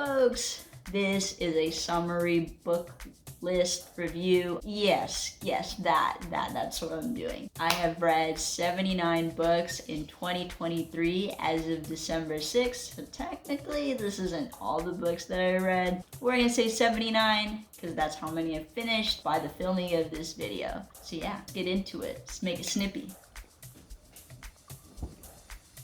folks? This is a summary book list review. Yes, that's what I'm doing. I have read 79 books in 2023 as of December 6th. So technically, this isn't all the books that I read. We're gonna say 79 because that's how many I've finished by the filming of this video. So yeah, let's get into it. Let's make it snippy.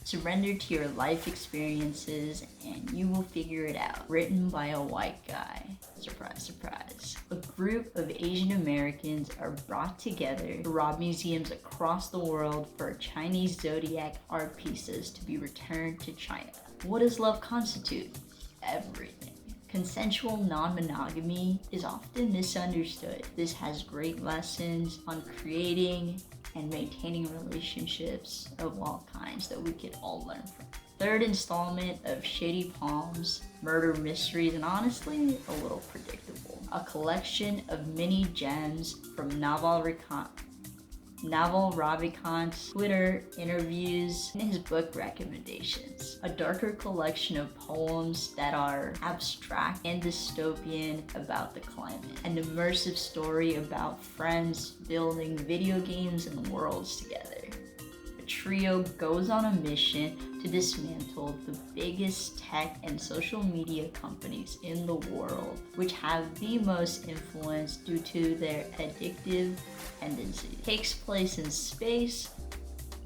Surrender to your life experiences and you will figure it out. Written by a white guy. Surprise, surprise. A group of Asian Americans are brought together to rob museums across the world for Chinese zodiac art pieces to be returned to China. What does love constitute? Everything. Consensual non-monogamy is often misunderstood. This has great lessons on creating and maintaining relationships of all kinds that we could all learn from. Third installment of Shady Palms, murder mysteries, and honestly, a little predictable. A collection of mini gems from Naval Ravikant's Twitter interviews and his book recommendations. A darker collection of poems that are abstract and dystopian about the climate. An immersive story about friends building video games and worlds together. A trio goes on a mission to dismantle the biggest tech and social media companies in the world, which have the most influence due to their addictive tendencies. Takes place in space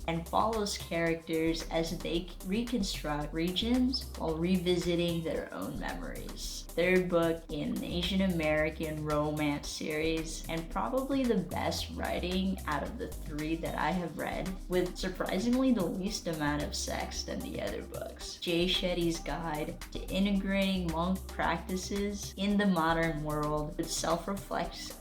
and follows characters as they reconstruct regions while revisiting their own memories. Third book in an Asian American romance series, and probably the best writing out of the three that I have read, with surprisingly the least amount of sex than the other books. Jay Shetty's guide to integrating monk practices in the modern world with self-reflection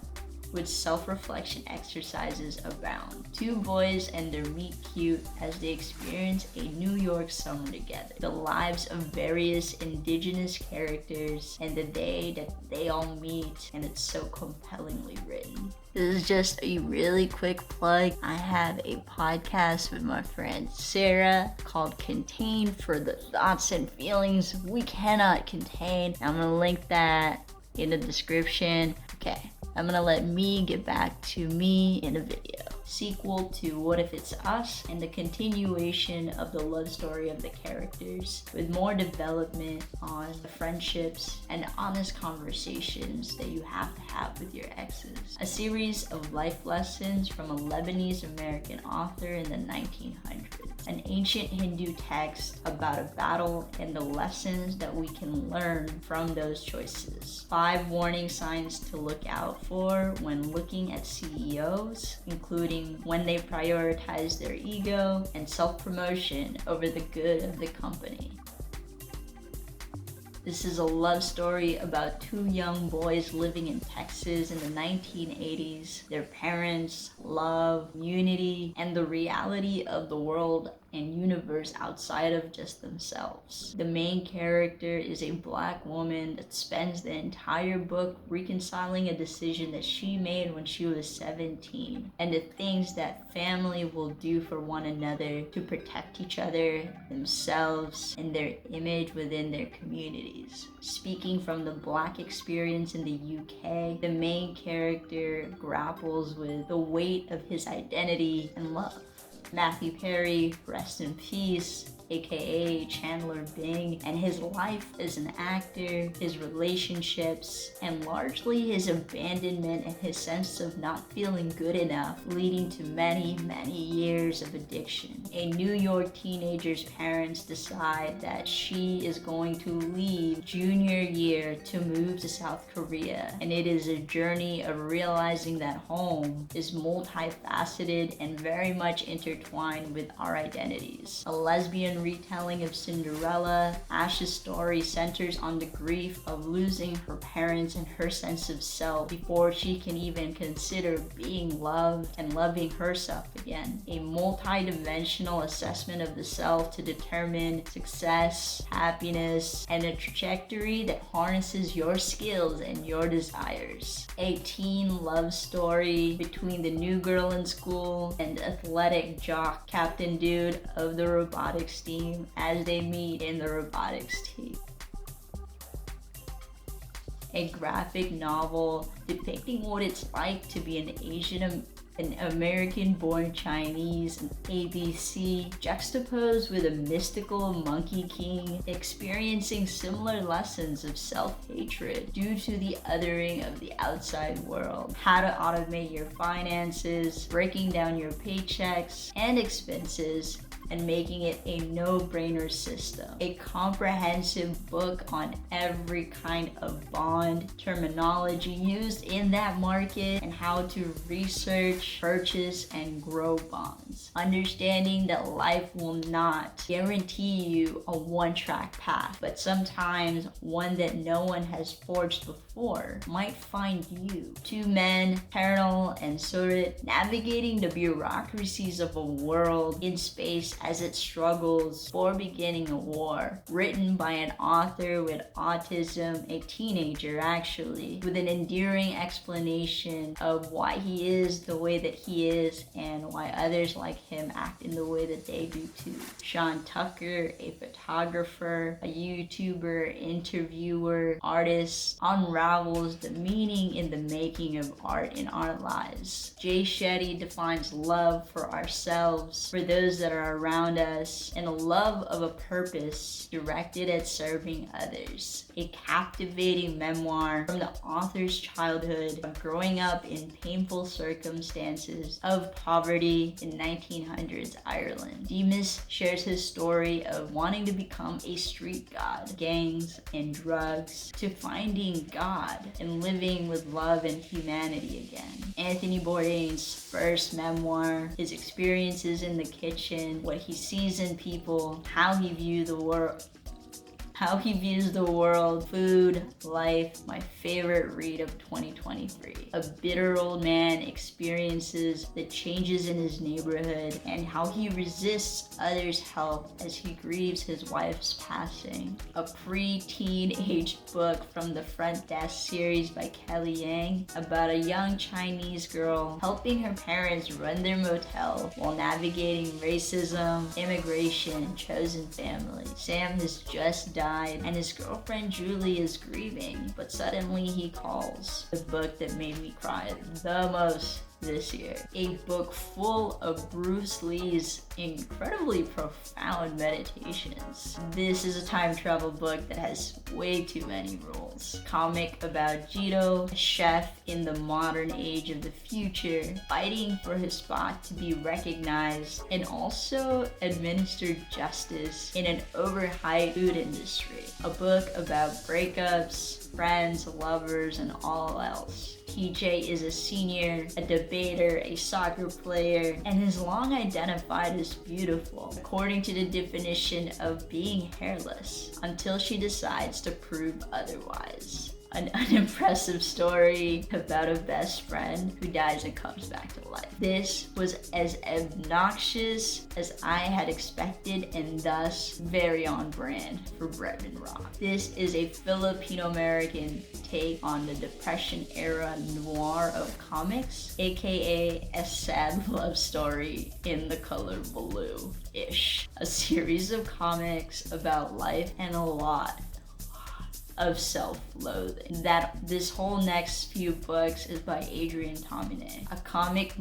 exercises abound. Two boys and their meet cute as they experience a New York summer together. The lives of various indigenous characters and the day that they all meet, and it's so compellingly written. This is just a really quick plug. I have a podcast with my friend Sarah called Contain for the thoughts and feelings we cannot contain. I'm gonna link that in the description. Okay. I'm gonna let me get back to me in a video. Sequel to What If It's Us, and the continuation of the love story of the characters, with more development on the friendships and honest conversations that you have to have with your exes. A series of life lessons from a Lebanese American author in the 1900s. An ancient Hindu text about a battle and the lessons that we can learn from those choices. 5 warning signs to look out for when looking at CEOs, including when they prioritize their ego and self-promotion over the good of the company. This is a love story about 2 young boys living in Texas in the 1980s. Their parents, love, unity, and the reality of the world and universe outside of just themselves. The main character is a black woman that spends the entire book reconciling a decision that she made when she was 17, and the things that family will do for one another to protect each other, themselves, and their image within their communities. Speaking from the black experience in the UK, the main character grapples with the weight of his identity and love. Matthew Perry, rest in peace, aka Chandler Bing, and his life as an actor, his relationships, and largely his abandonment and his sense of not feeling good enough, leading to many years of addiction. A New York teenager's parents decide that she is going to leave junior year to move to South Korea, and it is a journey of realizing that home is multifaceted and very much intertwined with our identities. A lesbian retelling of Cinderella, Ash's story centers on the grief of losing her parents and her sense of self before she can even consider being loved and loving herself again. A multi-dimensional assessment of the self to determine success, happiness, and a trajectory that harnesses your skills and your desires. A teen love story between the new girl in school and athletic jock Captain Dude of the robotics team as they meet in the robotics team. a graphic novel depicting what it's like to be an American-born Chinese, an ABC, juxtaposed with a mystical monkey king experiencing similar lessons of self-hatred due to the othering of the outside world. How to automate your finances, breaking down your paychecks and expenses, and making it a no-brainer system. A comprehensive book on every kind of bond, terminology used in that market, and how to research, purchase, and grow bonds. Understanding that life will not guarantee you a one-track path, but sometimes one that no one has forged before might find you. Two men, Colonel and Surit, navigating the bureaucracies of a world in space as it struggles for beginning a war. Written by an author with autism, a teenager actually, with an endearing explanation of why he is the way that he is and why others like him act in the way that they do too. Sean Tucker, a photographer, a YouTuber, interviewer, artist, unravels the meaning in the making of art in our lives. Jay Shetty defines love for ourselves, for those that are around us, and a love of a purpose directed at serving others. A captivating memoir from the author's childhood of growing up in painful circumstances of poverty in 1900s Ireland. Demas shares his story of wanting to become a street god, gangs and drugs, to finding God and living with love and humanity again. Anthony Bourdain's first memoir, his experiences in the kitchen, what he sees in people, how he views the world, food, life, my favorite read of 2023. A bitter old man experiences the changes in his neighborhood and how he resists others' help as he grieves his wife's passing. A pre-teen-age book from the Front Desk series by Kelly Yang about a young Chinese girl helping her parents run their motel while navigating racism, immigration, and chosen family. Sam has just died and his girlfriend Julie is grieving, but suddenly he calls. The book that made me cry the most this year. A book full of Bruce Lee's incredibly profound meditations. This is a time travel book that has way too many rules. Comic about Jito, a chef in the modern age of the future, fighting for his spot to be recognized and also administer justice in an overhyped food industry. A book about breakups, friends, lovers, and all else. TJ is a senior, a debater, a soccer player, and is long identified as beautiful, according to the definition of being hairless, until she decides to prove otherwise. An unimpressive story about a best friend who dies and comes back to life. This was as obnoxious as I had expected and thus very on brand for Bretman Rock. This is a Filipino-American take on the Depression era noir of comics, aka a sad love story in the color blue-ish. A series of comics about life and a lot of self-loathing. This whole next few books is by Adrian Tomine, a comic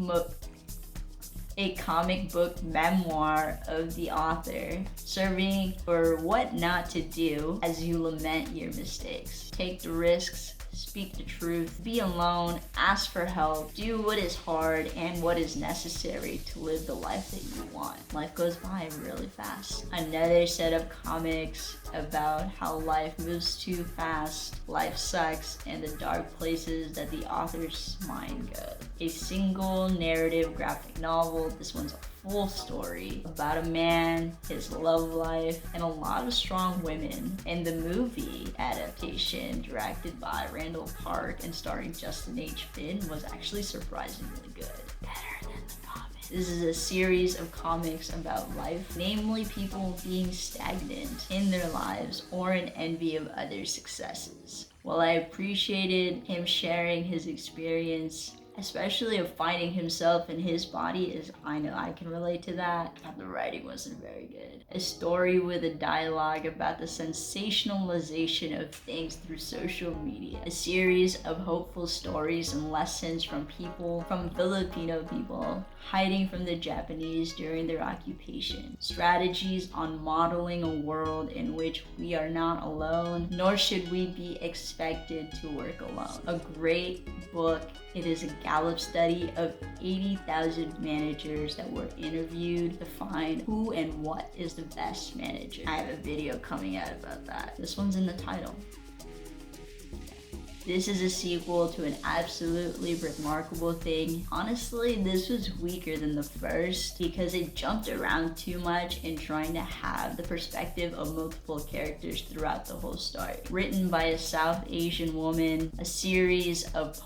book memoir of the author, serving for what not to do as you lament your mistakes. Take the risks, speak the truth, be alone, ask for help, do what is hard and what is necessary to live the life that you want. Life goes by really fast. Another set of comics about how life moves too fast, life sucks, and the dark places that the author's mind goes. A single narrative graphic novel, this one's a full story about a man, his love life, and a lot of strong women. And the movie adaptation, directed by Randall Park and starring Justin H. Finn, was actually surprisingly good. Better than the comics. This is a series of comics about life, namely people being stagnant in their lives or in envy of others' successes. While I appreciated him sharing his experience especially of finding himself in his body, is, I know I can relate to that. And the writing wasn't very good. A story with a dialogue about the sensationalization of things through social media. A series of hopeful stories and lessons from Filipino people hiding from the Japanese during their occupation. Strategies on modeling a world in which we are not alone, nor should we be expected to work alone. A great book. It is a Gallup study of 80,000 managers that were interviewed to find who and what is the best manager. I have a video coming out about that. This one's in the title. This is a sequel to an absolutely remarkable thing. Honestly, this was weaker than the first because it jumped around too much in trying to have the perspective of multiple characters throughout the whole story. Written by a South Asian woman, a series of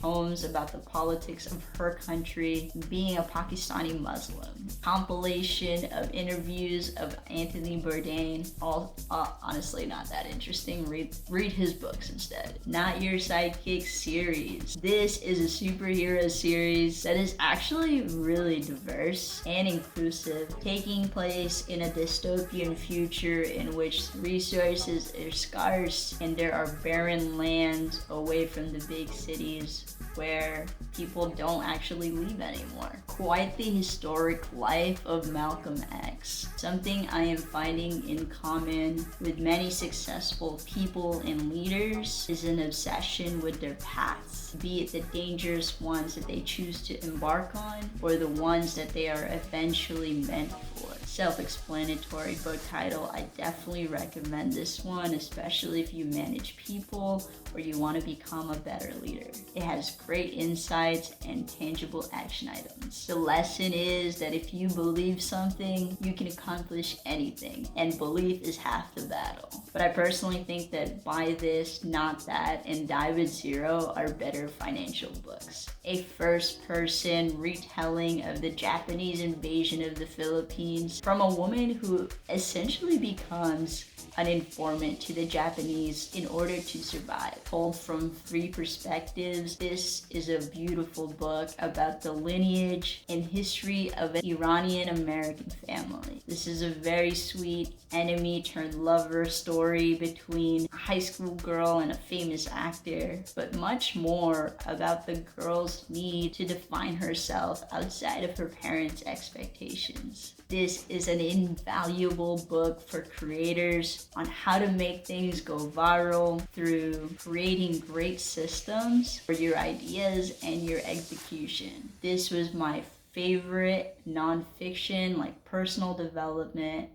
poems about the politics of her country, being a Pakistani Muslim. Compilation of interviews of Anthony Bourdain. All honestly not that interesting. Read his books instead. Not Your Sidekick series. This is a superhero series that is actually really diverse and inclusive, taking place in a dystopian future in which resources are scarce and there are barren lands away from the big cities where people don't actually live anymore. Quite the historic life of Malcolm X. Something I am finding in common with many successful people and leaders is an obsession with their paths, be it the dangerous ones that they choose to embark on or the ones that they are eventually meant for. Self-explanatory book title. I definitely recommend this one, especially if you manage people or you want to become a better leader. It has great insights and tangible action items. The lesson is that if you believe something, you can accomplish anything, and belief is half the battle. But I personally think that Buy This, Not That, and Die with Zero are better financial books. A first-person retelling of the Japanese invasion of the Philippines from a woman who essentially becomes an informant to the Japanese in order to survive. Told from 3 perspectives, this is a beautiful book about the lineage and history of an Iranian-American family. This is a very sweet enemy-turned-lover story between a high school girl and a famous actor, but much more about the girl's need to define herself outside of her parents' expectations. This is an invaluable book for creators on how to make things go viral through creating great systems for your ideas and your execution. This was my favorite nonfiction, like personal development.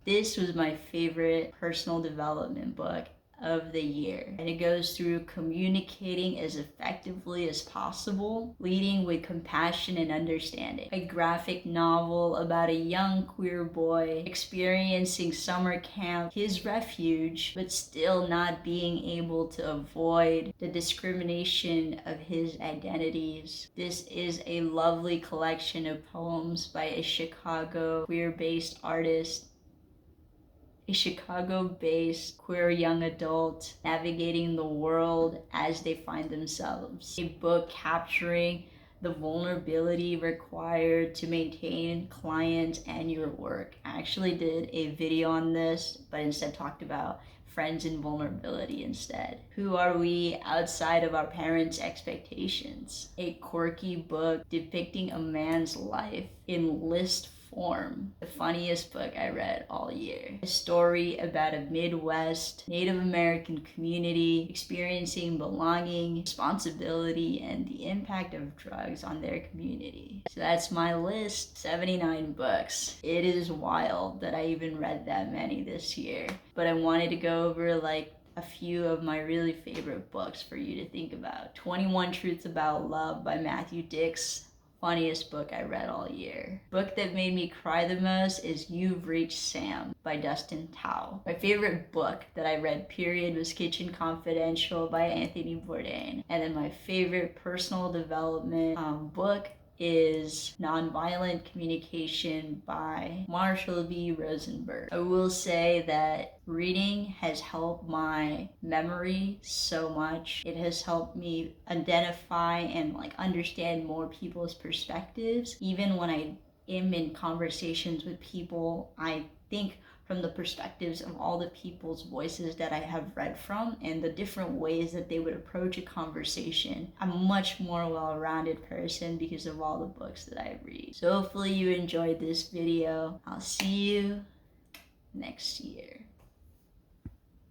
This was my favorite personal development book of the year, and it goes through communicating as effectively as possible, leading with compassion and understanding. A graphic novel about a young queer boy experiencing summer camp, his refuge, but still not being able to avoid the discrimination of his identities. This is a lovely collection of poems by a Chicago queer-based artist, a Chicago-based queer young adult navigating the world as they find themselves. A book capturing the vulnerability required to maintain clients and your work. I actually did a video on this, but instead talked about friends and vulnerability instead. Who are we outside of our parents' expectations? A quirky book depicting a man's life in list form. The funniest book I read all year. A story about a Midwest Native American community experiencing belonging, responsibility, and the impact of drugs on their community. So that's my list, 79 books. It is wild that I even read that many this year, but I wanted to go over like a few of my really favorite books for you to think about. 21 Truths About Love by Matthew Dix. Funniest book I read all year. Book that made me cry the most is You've Reached Sam by Dustin Tao. My favorite book that I read period was Kitchen Confidential by Anthony Bourdain. And then my favorite personal development book is Nonviolent Communication by Marshall V. Rosenberg. I will say that reading has helped my memory so much. It has helped me identify and understand more people's perspectives. Even when I am in conversations with people, I think from the perspectives of all the people's voices that I have read from and the different ways that they would approach a conversation. I'm a much more well-rounded person because of all the books that I read. So hopefully you enjoyed this video. I'll see you next year.